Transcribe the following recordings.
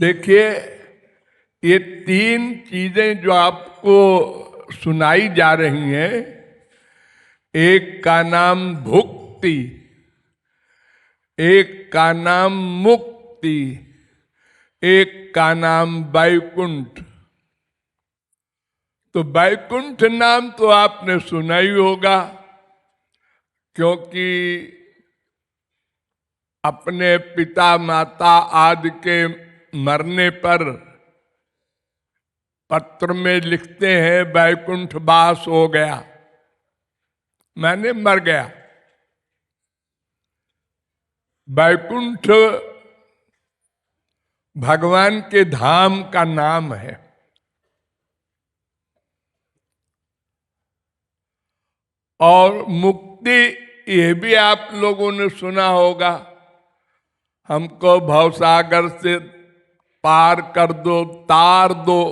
देखिए, ये तीन चीजें जो आपको सुनाई जा रही हैं, एक का नाम भुक्ति, एक का नाम मुक्ति, एक का नाम वैकुंठ। तो वैकुंठ नाम तो आपने सुना ही होगा, क्योंकि अपने पिता माता आदि के मरने पर पत्र में लिखते हैं वैकुंठ वास हो गया, मैंने मर गया। वैकुंठ भगवान के धाम का नाम है। और मुक्ति, ये भी आप लोगों ने सुना होगा, हमको भवसागर से पार कर दो, तार दो।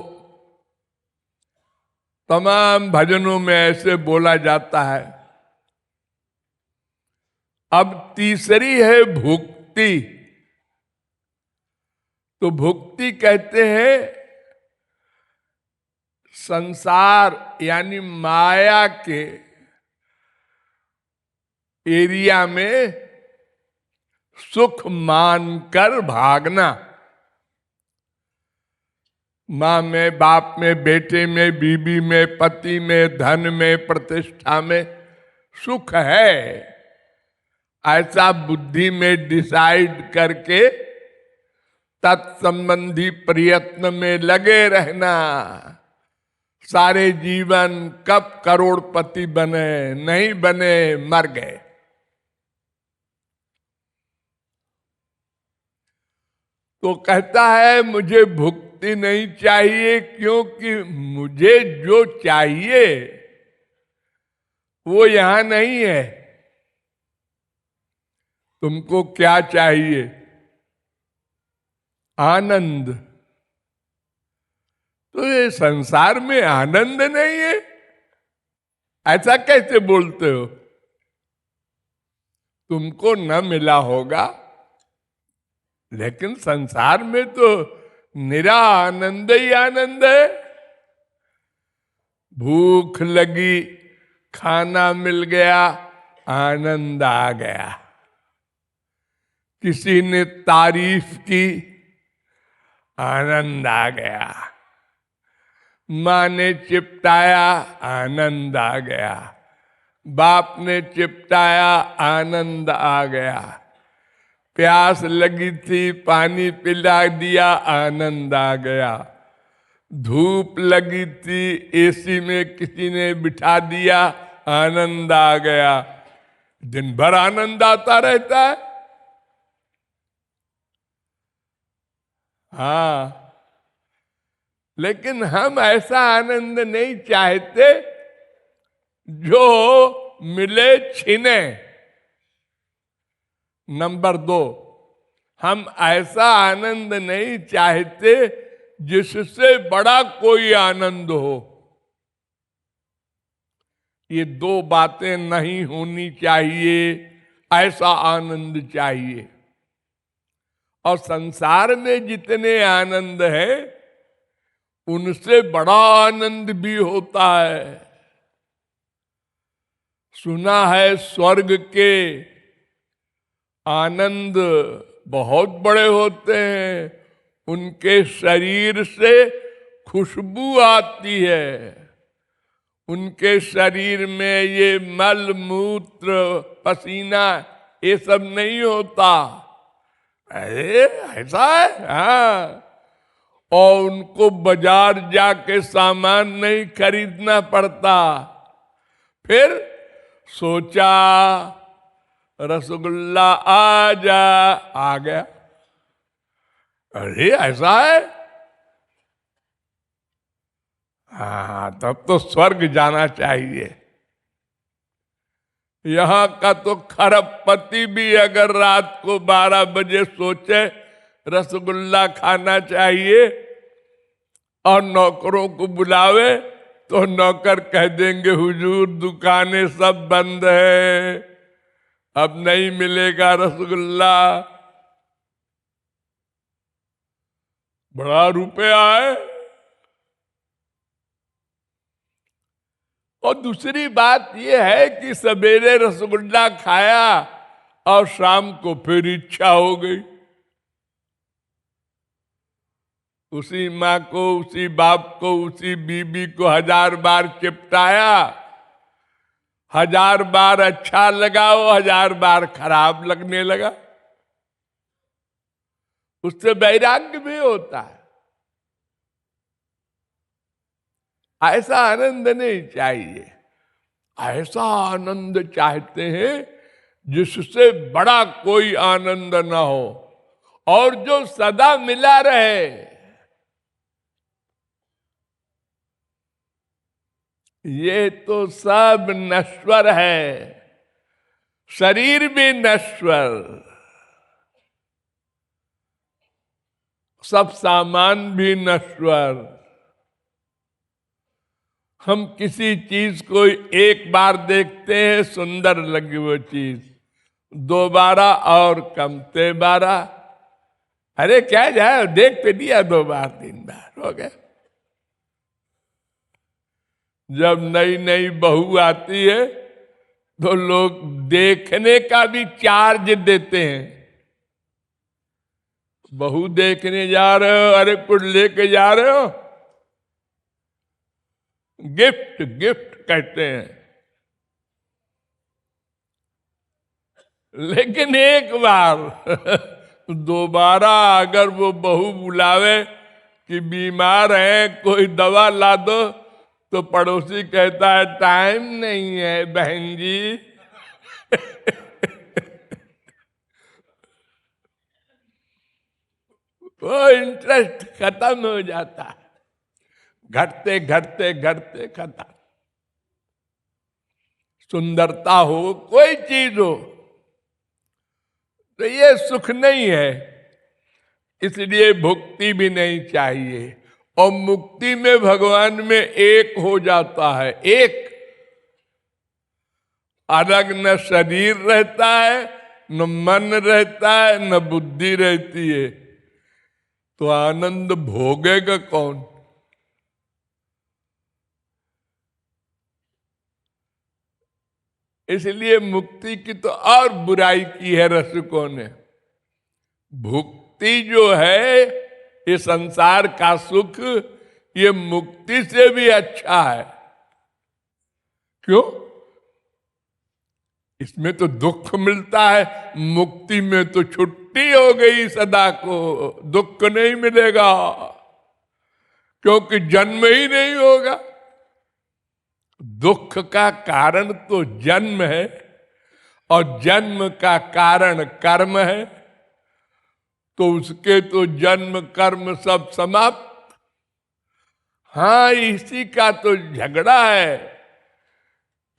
तमाम भजनों में ऐसे बोला जाता है। अब तीसरी है भुक्ति। तो भुक्ति कहते हैं संसार यानी माया के एरिया में सुख मानकर भागना। माँ में, बाप में, बेटे में, बीबी में, पति में, धन में, प्रतिष्ठा में सुख है, ऐसा बुद्धि में डिसाइड करके तत्संबंधी प्रयत्न में लगे रहना। सारे जीवन कब करोड़पति बने, नहीं बने, मर गए। तो कहता है मुझे भुक्ति नहीं चाहिए, क्योंकि मुझे जो चाहिए वो यहां नहीं है। तुमको क्या चाहिए? आनंद। तो ये संसार में आनंद नहीं है, ऐसा कैसे बोलते हो? तुमको न मिला होगा, लेकिन संसार में तो निरा आनंद ही आनंद है। भूख लगी, खाना मिल गया, आनंद आ गया। किसी ने तारीफ की, आनंद आ गया। माँ ने चिपटाया, आनंद आ गया। बाप ने चिपटाया, आनंद आ गया। प्यास लगी थी, पानी पिला दिया, आनंद आ गया। धूप लगी थी, एसी में किसी ने बिठा दिया, आनंद आ गया। दिन भर आनंद आता रहता है। हाँ, लेकिन हम ऐसा आनंद नहीं चाहते जो मिले छिने। नंबर 2, हम ऐसा आनंद नहीं चाहते जिससे बड़ा कोई आनंद हो। ये 2 बातें नहीं होनी चाहिए। ऐसा आनंद चाहिए। और संसार में जितने आनंद है, उनसे बड़ा आनंद भी होता है। सुना है स्वर्ग के आनंद बहुत बड़े होते हैं। उनके शरीर से खुशबू आती है। उनके शरीर में ये मल मूत्र पसीना ये सब नहीं होता। अरे ऐसा है? हाँ। और उनको बाजार जाके सामान नहीं खरीदना पड़ता। फिर सोचा रसगुल्ला आ जा, आ गया। अरे ऐसा है? हाँ, तब तो स्वर्ग जाना चाहिए। यहां का तो खरबपति भी अगर रात को 12 बजे सोचे रसगुल्ला खाना चाहिए और नौकरों को बुलावे, तो नौकर कह देंगे हुजूर दुकानें सब बंद है, अब नहीं मिलेगा रसगुल्ला। बड़ा रुपया है। और दूसरी बात यह है कि सवेरे रसगुल्ला खाया और शाम को फिर इच्छा हो गई। उसी माँ को, उसी बाप को, उसी बीबी को 1000 बार चिपटाया, 1000 बार अच्छा लगा, वो 1000 बार खराब लगने लगा। उससे वैराग्य भी होता है। ऐसा आनंद नहीं चाहिए। ऐसा आनंद चाहते हैं जिससे बड़ा कोई आनंद ना हो और जो सदा मिला रहे। ये तो सब नश्वर है, शरीर भी नश्वर, सब सामान भी नश्वर। हम किसी चीज को एक बार देखते हैं, सुंदर लगी वो चीज, दोबारा और कमते बारा, अरे क्या जाए, देख पे दिया 2 बार 3 बार हो गया। जब नई नई बहू आती है तो लोग देखने का भी चार्ज देते हैं। बहू देखने जा रहे हो, अरे कुछ लेके जा रहे हो, गिफ्ट गिफ्ट कहते हैं। लेकिन एक बार दोबारा अगर वो बहू बुलावे कि बीमार है, कोई दवा ला दो, तो पड़ोसी कहता है टाइम नहीं है बहन जी। वो इंटरेस्ट खत्म हो जाता है, घटते घटते घटते खत्म। सुंदरता हो, कोई चीज हो, तो ये सुख नहीं है, इसलिए भुक्ति भी नहीं चाहिए। और मुक्ति में भगवान में एक हो जाता है, एक, अलग न शरीर रहता है, न मन रहता है, न बुद्धि रहती है, तो आनंद भोगेगा कौन? इसलिए मुक्ति की तो और बुराई की है रसिकों ने। भुक्ति जो है, ये संसार का सुख, ये मुक्ति से भी अच्छा है। क्यों? इसमें तो दुख मिलता है, मुक्ति में तो छुट्टी हो गई सदा को, दुख नहीं मिलेगा, क्योंकि जन्म ही नहीं होगा। दुख का कारण तो जन्म है और जन्म का कारण कर्म है, तो उसके तो जन्म कर्म सब समाप्त। हाँ, इसी का तो झगड़ा है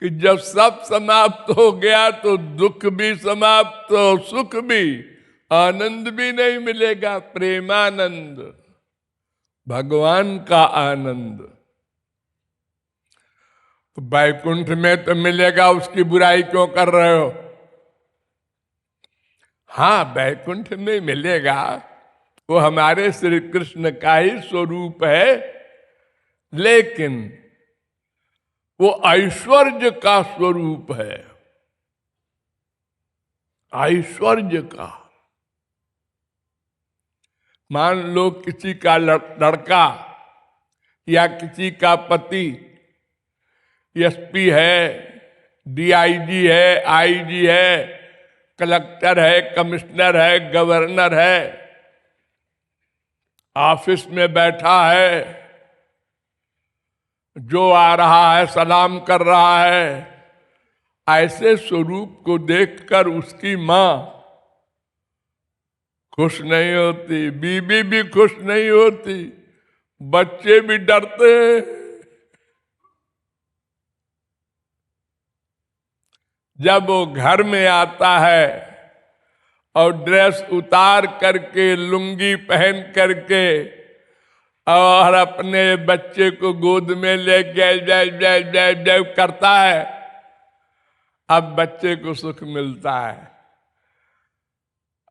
कि जब सब समाप्त हो गया तो दुख भी समाप्त और सुख भी, आनंद भी नहीं मिलेगा, प्रेमानंद, भगवान का आनंद। तो बैकुंठ में तो मिलेगा, उसकी बुराई क्यों कर रहे हो? हाँ, बैकुंठ में मिलेगा, वो हमारे श्री कृष्ण का ही स्वरूप है, लेकिन वो ऐश्वर्य का स्वरूप है, ऐश्वर्य का। मान लो किसी का लड़का या किसी का पति एसपी है, डीआईजी है, आईजी है, कलेक्टर है, कमिश्नर है, गवर्नर है, ऑफिस में बैठा है, जो आ रहा है सलाम कर रहा है। ऐसे स्वरूप को देखकर उसकी मां खुश नहीं होती, बीबी भी खुश नहीं होती, बच्चे भी डरते हैं। जब वो घर में आता है और ड्रेस उतार करके, लुंगी पहन करके, और अपने बच्चे को गोद में ले जय करता है, अब बच्चे को सुख मिलता है।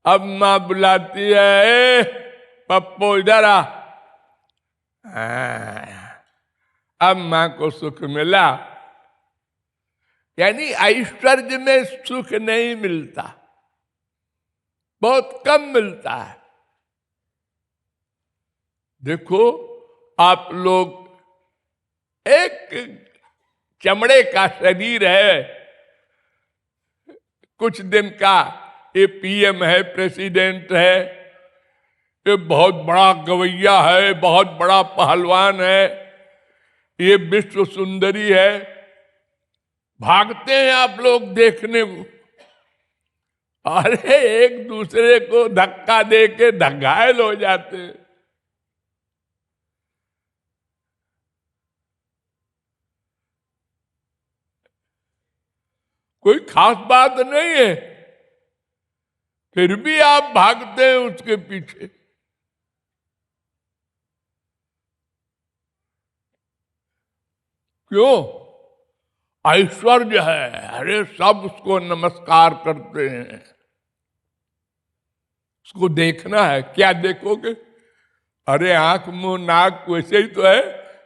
अब मां बुलाती है, ए पप्पू इधर आ, हाँ, अब मां को सुख मिला। यानी ऐश्वर्य में सुख नहीं मिलता, बहुत कम मिलता है। देखो, आप लोग एक चमड़े का शरीर है, कुछ दिन का, ये पीएम है, प्रेसिडेंट है, ये बहुत बड़ा गवैया है, बहुत बड़ा पहलवान है, ये विश्व सुंदरी है, भागते हैं आप लोग देखने को। अरे एक दूसरे को धक्का दे के घायल हो जाते हैं। कोई खास बात नहीं है, फिर भी आप भागते हैं उसके पीछे। क्यों? ऐश्वर्य है, अरे सब उसको नमस्कार करते हैं। उसको देखना है। क्या देखोगे? अरे आंख मुंह नाक वैसे ही तो है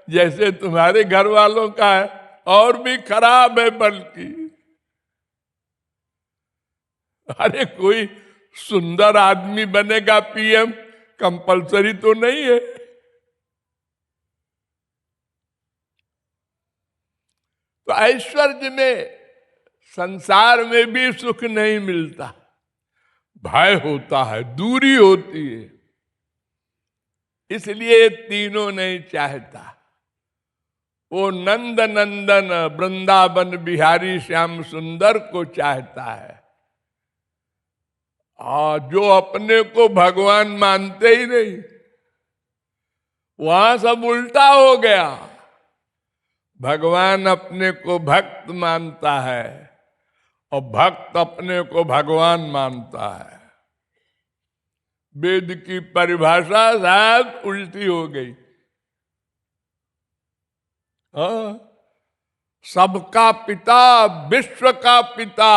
जैसे तुम्हारे घर वालों का है, और भी खराब है बल्कि। अरे कोई सुंदर आदमी बनेगा पीएम, कंपलसरी तो नहीं है। तो ऐश्वर्य में, संसार में भी सुख नहीं मिलता, भय होता है, दूरी होती है। इसलिए तीनों नहीं चाहता। वो नंद नंदन वृंदावन बिहारी श्याम सुंदर को चाहता है, और जो अपने को भगवान मानते ही नहीं, वहां सब उल्टा हो गया। भगवान अपने को भक्त मानता है और भक्त अपने को भगवान मानता है। वेद की परिभाषा शायद उल्टी हो गई। हाँ, सबका पिता, विश्व का पिता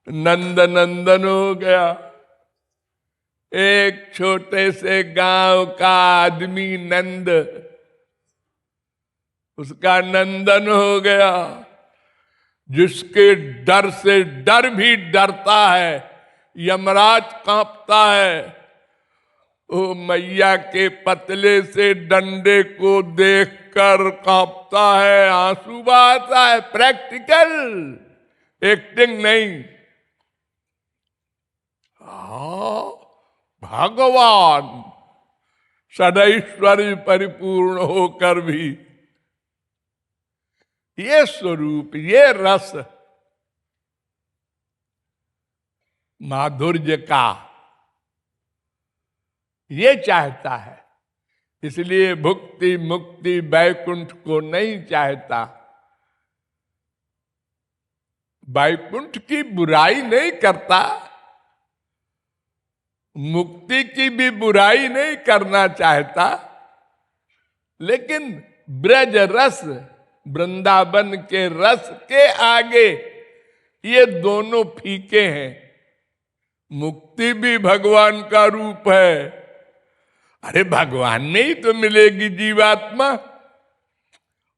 नंद नंदन हो गया। एक छोटे से गांव का आदमी नंद, उसका नंदन हो गया। जिसके डर से डर भी डरता है, यमराज कांपता है, वो मैया के पतले से डंडे को देखकर कांपता है, आंसू बहाता है। प्रैक्टिकल, एक्टिंग नहीं। भगवान सदैश्वर्य परिपूर्ण होकर भी ये स्वरूप, ये रस माधुर्य का ये चाहता है। इसलिए भुक्ति मुक्ति वैकुंठ को नहीं चाहता। वैकुंठ की बुराई नहीं करता, मुक्ति की भी बुराई नहीं करना चाहता, लेकिन ब्रज रस, वृंदावन के रस के आगे ये दोनों फीके हैं। मुक्ति भी भगवान का रूप है। अरे भगवान में ही तो मिलेगी जीवात्मा,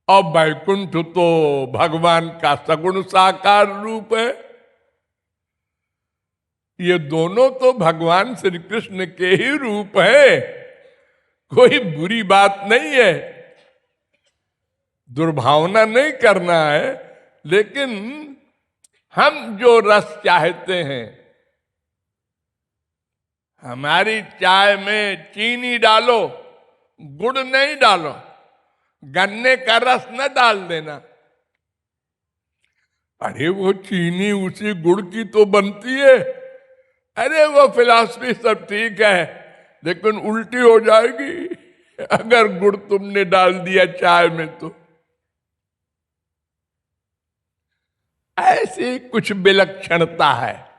और वैकुंठ तो भगवान का सगुण साकार रूप है। ये दोनों तो भगवान श्री कृष्ण के ही रूप है। कोई बुरी बात नहीं है, दुर्भावना नहीं करना है। लेकिन हम जो रस चाहते हैं, हमारी चाय में चीनी डालो, गुड़ नहीं डालो, गन्ने का रस न डाल देना। अरे वो चीनी उसी गुड़ की तो बनती है। अरे वो फिलॉसफी सब ठीक है, लेकिन उल्टी हो जाएगी अगर गुड़ तुमने डाल दिया चाय में। तो ऐसी कुछ विलक्षणता है।